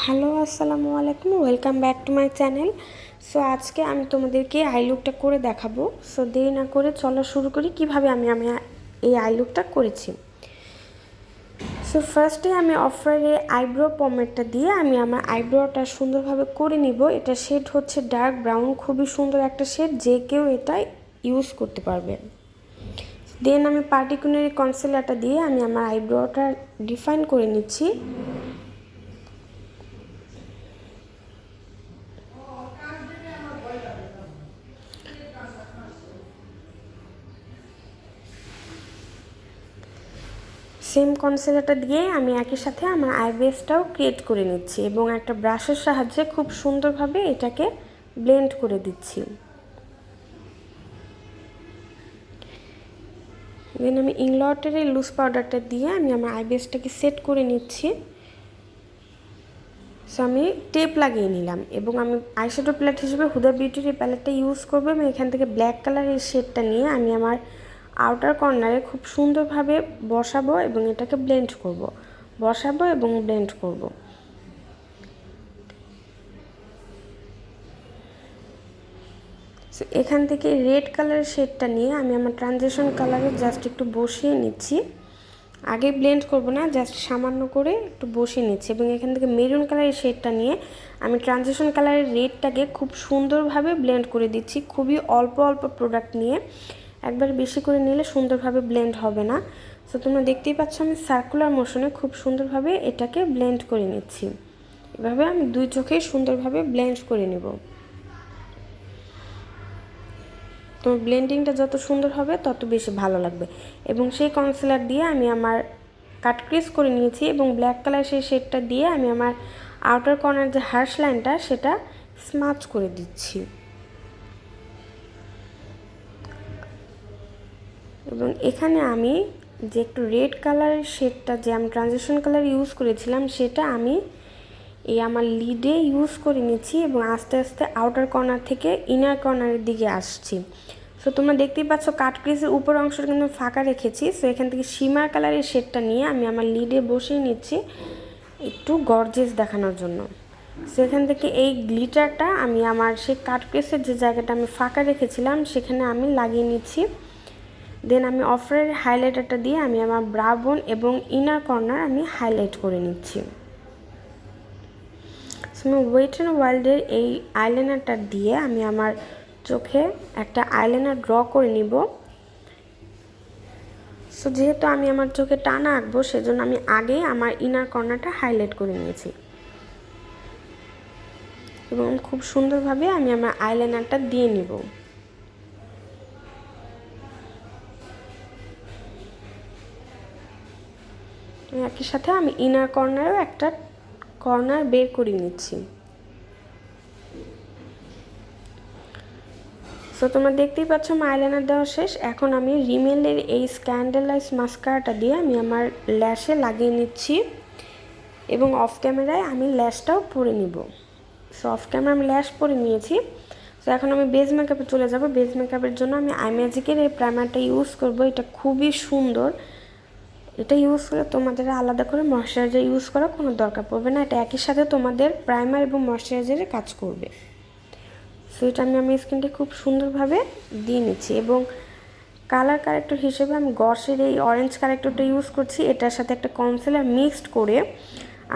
Hello আসসালামু আলাইকুম, welcome back to my channel. So আজকে আমি তোমাদেরকে আই লুকটা করে দেখাবো। সো দেরি না করে চলো শুরু করি কিভাবে আমি এই আই লুকটা করেছি। সো ফার্স্টে আমি অফারে আইব্রো পমেডটা দিয়ে আমি আমার আইব্রোটা সুন্দরভাবে করে নিব। এটা শেড হচ্ছে ডার্ক ব্রাউন, খুবই সুন্দর একটা শেড, যে কেউ এটা ইউজ করতে পারবে। দেন আমি পার্টিকুলারি কনসিলারটা দিয়ে আমি আমার আইব্রোটা ডিফাইন করে নিচ্ছি। সেম কনসিলারটা দিয়ে আমি একই সাথে আমার আইব্রোসটাও ক্রিয়েট করে নিচ্ছি এবং একটা ব্রাশের সাহায্যে খুব সুন্দরভাবে এটাকে ব্লেন্ড করে দিচ্ছি। দেন আমি ইংলটের এই লুজ পাউডারটা দিয়ে আমি আমার আইব্রোসটাকে সেট করে নিচ্ছি। সো আমি টেপ লাগিয়ে নিলাম এবং আমি আইশ্যাডো প্যালেট হিসেবে হুদা বিউটির এই প্যালেটটা ইউজ করবো। আমি এখান থেকে ব্ল্যাক কালারের শেডটা নিয়ে আমি আমার আউটার কর্নারে খুব সুন্দরভাবে বসাবো এবং এটাকে ব্লেন্ড করব, বসাবো এবং ব্লেন্ড করব। এখান থেকে রেড কালারের শেডটা নিয়ে আমি আমার ট্রানজিশন কালারে জাস্ট একটু বসিয়ে নিচ্ছি। আগে ব্লেন্ড করব না, জাস্ট সামান্য করে একটু বসিয়ে নিচ্ছি এবং এখান থেকে মেরুন কালারের শেডটা নিয়ে আমি ট্রানজিশন কালারের রেডটাকে খুব সুন্দরভাবে ব্লেন্ড করে দিচ্ছি। খুবই অল্প অল্প প্রোডাক্ট নিয়ে, একবার বেশি করে নিলে সুন্দরভাবে ব্লেন্ড হবে না। সো তোমরা দেখতেই পাচ্ছ আমি সার্কুলার মোশনে খুব সুন্দরভাবে এটাকে ব্লেন্ড করে নিচ্ছি। এভাবে আমি দুই চোখেই সুন্দরভাবে ব্লেন্ড করে নেব। তো ব্লেন্ডিংটা যত সুন্দর হবে তত বেশি ভালো লাগবে। এবং সেই কনসিলার দিয়ে আমি আমার কাট ক্রিজ করে নিয়েছি এবং ব্ল্যাক কালার সেই শেডটা দিয়ে আমি আমার আউটার কর্নার যে হার্শ লাইনটা সেটা স্মাচ করে দিচ্ছি। এবং এখানে আমি যে একটু রেড কালারের শেডটা যে আমি ট্রানজিশন কালার ইউজ করেছিলাম সেটা আমি এই আমার লিডে ইউজ করে নিচ্ছি এবং আস্তে আস্তে আউটার কর্নার থেকে ইনার কর্নারের দিকে আসছি। সো তোমরা দেখতেই পাচ্ছ কাট ক্রিজের উপর অংশটা কিন্তু ফাঁকা রেখেছি। সো এখান থেকে শিমার কালারের শেডটা নিয়ে আমি আমার লিডে বসিয়ে নিচ্ছি একটু গর্জিয়াস দেখানোর জন্য। সো এখান থেকে এই গ্লিটারটা আমি আমার সেই কাট ক্রিজের যে জায়গাটা আমি ফাঁকা রেখেছিলাম সেখানে আমি লাগিয়ে নিচ্ছি। দেন আমি অফারের হাইলাইটারটা দিয়ে আমি আমার ব্রা বোন এবং ইনার কর্নার আমি হাইলাইট করে নিচ্ছি। সো আমি ওয়েট অ্যান্ড ওয়াইল্ডের এই আইলাইনারটা দিয়ে আমি আমার চোখে একটা আইলাইনার ড্র করে নিব। সো যেহেতু আমি আমার চোখে টানা আঁকবো সেজন্য আমি আগেই আমার ইনার কর্নারটা হাইলাইট করে নিয়েছি এবং খুব সুন্দরভাবে আমি আমার আইলাইনারটা দিয়ে নিব। একই সাথে আমি ইনার কর্নারেও একটা কর্নার বের করে নিচ্ছি। সো তোমরা দেখতেই পাচ্ছ আমার আইলাইনার দেওয়া শেষ। এখন আমি রিমেলের এই স্ক্যান্ডেলাইজ মাস্কারাটা দিয়ে আমি আমার ল্যাশে লাগিয়ে নিচ্ছি এবং অফ ক্যামেরায় আমি ল্যাশটাও পরে নিব। সো অফ ক্যামেরা আমি ল্যাশ পরে নিয়েছি। সো এখন আমি বেজ মেকআপে চলে যাব। বেজ মেকআপের জন্য আমি আইম্যাজিকের এই প্রাইমারটা ইউজ করব। এটা খুবই সুন্দর, এটা ইউজ করে তোমাদের আলাদা করে ময়শ্চারাইজার ইউজ করার কোনো দরকার পড়বে না। এটা একই সাথে তোমাদের প্রাইমার এবং ময়শ্চারাইজারে কাজ করবে। সো এটা আমি আমার স্কিনটা খুব সুন্দরভাবে দিয়ে নিচ্ছি এবং কালার কারেক্টর হিসেবে আমি গসের এই অরেঞ্জ কারেক্টরটা ইউজ করছি। এটার সাথে একটা কনসিলার মিক্সড করে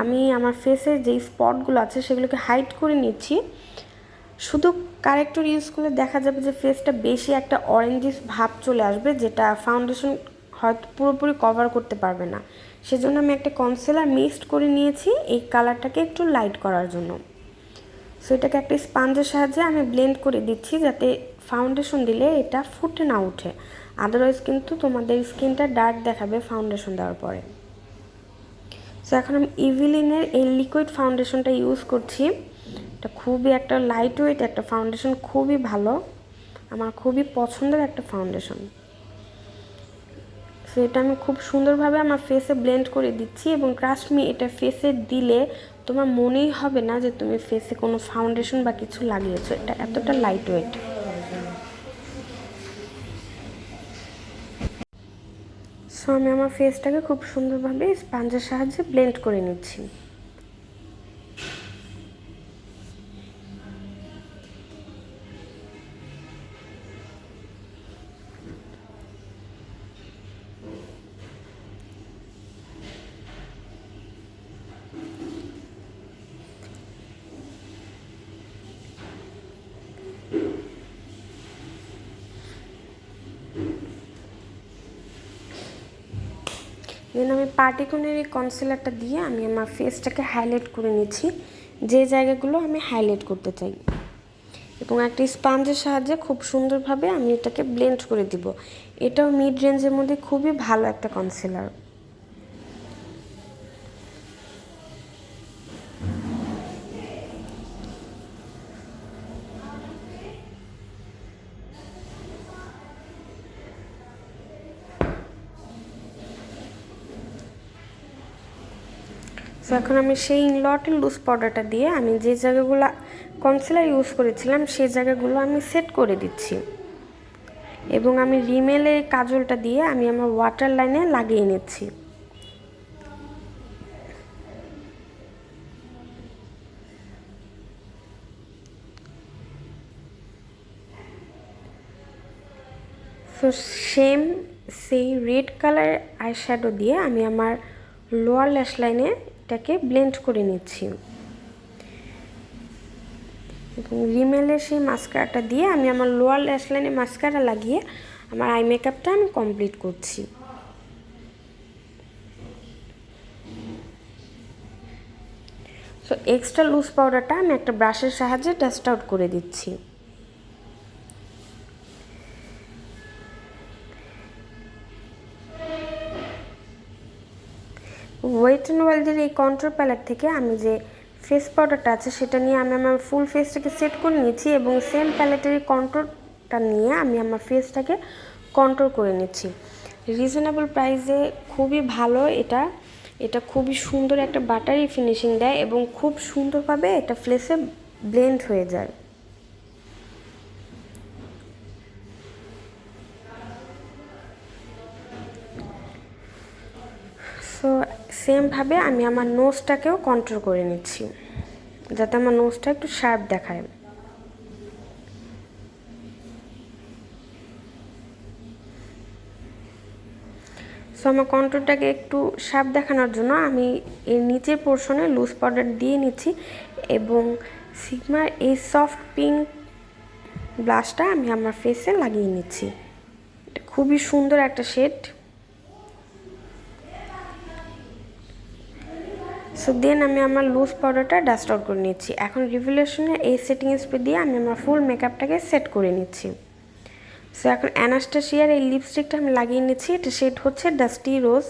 আমি আমার ফেসের যেই স্পটগুলো আছে সেগুলোকে হাইড করে নিচ্ছি। শুধু কারেক্টর ইউজ করলে দেখা যাবে যে ফেসটা বেশি একটা অরেঞ্জিস ভাব চলে আসবে, যেটা ফাউন্ডেশন হয়তো পুরোপুরি কভার করতে পারবে না। সেজন্য আমি একটা কনসিলার মিক্সড করে নিয়েছি এই কালারটাকে একটু লাইট করার জন্য। সো এটাকে একটা স্পঞ্জের সাহায্যে আমি ব্লেন্ড করে দিচ্ছি যাতে ফাউন্ডেশন দিলে এটা ফুটে না ওঠে, আদারওয়াইজ কিন্তু তোমাদের স্কিনটা ডার্ক দেখাবে ফাউন্ডেশন দেওয়ার পরে। সো এখন আমি ইভিলিনের এই লিকুইড ফাউন্ডেশনটা ইউজ করছি। এটা খুবই একটা লাইট ওয়েট একটা ফাউন্ডেশন, খুবই ভালো, আমার খুবই পছন্দের একটা ফাউন্ডেশন। সো এটা আমি খুব সুন্দরভাবে আমার ফেসে ব্লেন্ড করে দিচ্ছি এবং ট্রাস্ট মি, এটা ফেসে দিলে তোমার মনেই হবে না যে তুমি ফেসে কোনো ফাউন্ডেশন বা কিছু লাগিয়েছো। এটা এতটা লাইট ওয়েট। সো আমি আমার ফেসটাকে খুব সুন্দরভাবে স্পঞ্জের সাহায্যে ব্লেন্ড করে নিচ্ছি। দেন আমি পার্টিকুলার এই কনসিলারটা দিয়ে আমি আমার ফেসটাকে হাইলাইট করে নিচ্ছি, যে জায়গাগুলো আমি হাইলাইট করতে চাই, এবং একটা স্পঞ্জের সাহায্যে খুব সুন্দরভাবে আমি এটাকে ব্লেন্ড করে দিব। এটাও মিড রেঞ্জের মধ্যে খুবই ভালো একটা কনসিলার। সো এখন আমি সেই ইনলটের লুজ পাউডারটা দিয়ে আমি যে জায়গাগুলো কনসিলার ইউজ করেছিলাম সেই জায়গাগুলো আমি সেট করে দিচ্ছি, এবং আমি রিমেলের কাজলটা দিয়ে আমি আমার ওয়াটার লাইনে লাগিয়ে নিচ্ছি। সো সেই রেড কালার আইশ্যাডো দিয়ে আমি আমার লোয়ার ল্যাশ লাইনে এটাকে ব্লেন্ড করে নিচ্ছি, এবং রিমেলের সেই মাস্কারাটা দিয়ে আমি আমার লোয়ার ল্যাশ লাইনে মাস্কারা লাগিয়ে আমার আই মেকআপটা আমি কমপ্লিট করছি। সো এক্সট্রা লুজ পাউডারটা আমি একটা ব্রাশের সাহায্যে ডাস্ট আউট করে দিচ্ছি। ওয়েট অ্যান্ড ওয়াইল্ডের এই কন্ট্রোল প্যালেট থেকে আমি যে ফেস পাউডারটা আছে সেটা নিয়ে আমি আমার ফুল ফেসটাকে সেট করে নিয়েছি, এবং সেম প্যালেটের এই কন্ট্রোলটা নিয়ে আমি আমার ফেসটাকে কন্ট্রোল করে নিচ্ছি। রিজনেবল প্রাইসে খুবই ভালো এটা খুবই সুন্দর একটা বাটারি ফিনিশিং দেয়, এবং খুব সুন্দরভাবে এটা ফেসে ব্লেন্ড হয়ে যায়। সো সেমভাবে আমি আমার নোজটাকেও কন্ট্রোল করে নিচ্ছি, যাতে আমার নোজটা একটু শার্প দেখায়। সো আমার কন্ট্রোলটাকে একটু শার্প দেখানোর জন্য আমি এর নিচের পোর্শনে লুজ পাউডার দিয়ে নিচ্ছি, এবং সিগমার এই সফট পিঙ্ক ব্লাশটা আমি আমার ফেসে লাগিয়ে নিচ্ছি। এটা খুবই সুন্দর একটা শেড। সো দেন আমি আমার লুজ পাউডারটা ডাস্ট আউট করে নিচ্ছি। এখন রিভলিউশনের এই সেটিং স্প্রে দিয়ে আমি আমার ফুল মেকআপটাকে সেট করে নিচ্ছি। সো এখন অ্যানাস্টাসিয়ার এই লিপস্টিকটা আমি লাগিয়ে নিচ্ছি। এটা শেড হচ্ছে ডাস্টি রোজ,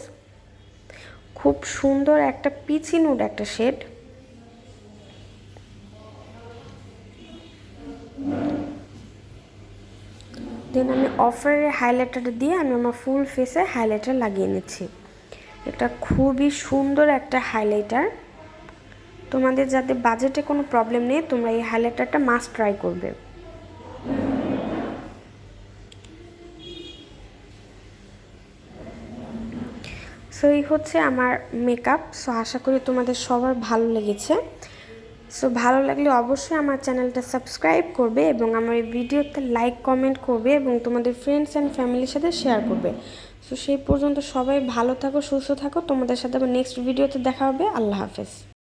খুব সুন্দর একটা পিচি নুড একটা শেড। দেন আমি অফারের হাইলাইটার দিয়ে আমি আমার ফুল ফেসে হাইলাইটার লাগিয়ে নিচ্ছি। এটা খুবই সুন্দর একটা হাইলাইটার। তোমাদের যাতে বাজেটে কোনো প্রবলেম নেই, তোমরা এই হাইলাইটারটা মাস্ট ট্রাই করবে। সো এই হচ্ছে আমার মেকআপ। সো আশা করি তোমাদের সবার ভালো লেগেছে। সো ভালো লাগলে অবশ্যই আমার চ্যানেলটা সাবস্ক্রাইব করবে, এবং আমার এই ভিডিওতে লাইক কমেন্ট করবে, এবং তোমাদের ফ্রেন্ডস অ্যান্ড ফ্যামিলির সাথে শেয়ার করবে। সো সেই পর্যন্ত সবাই ভালো থাকো, সুস্থ থাকো। তোমাদের সাথে আবার নেক্সট ভিডিওতে দেখা হবে। আল্লাহ হাফেজ।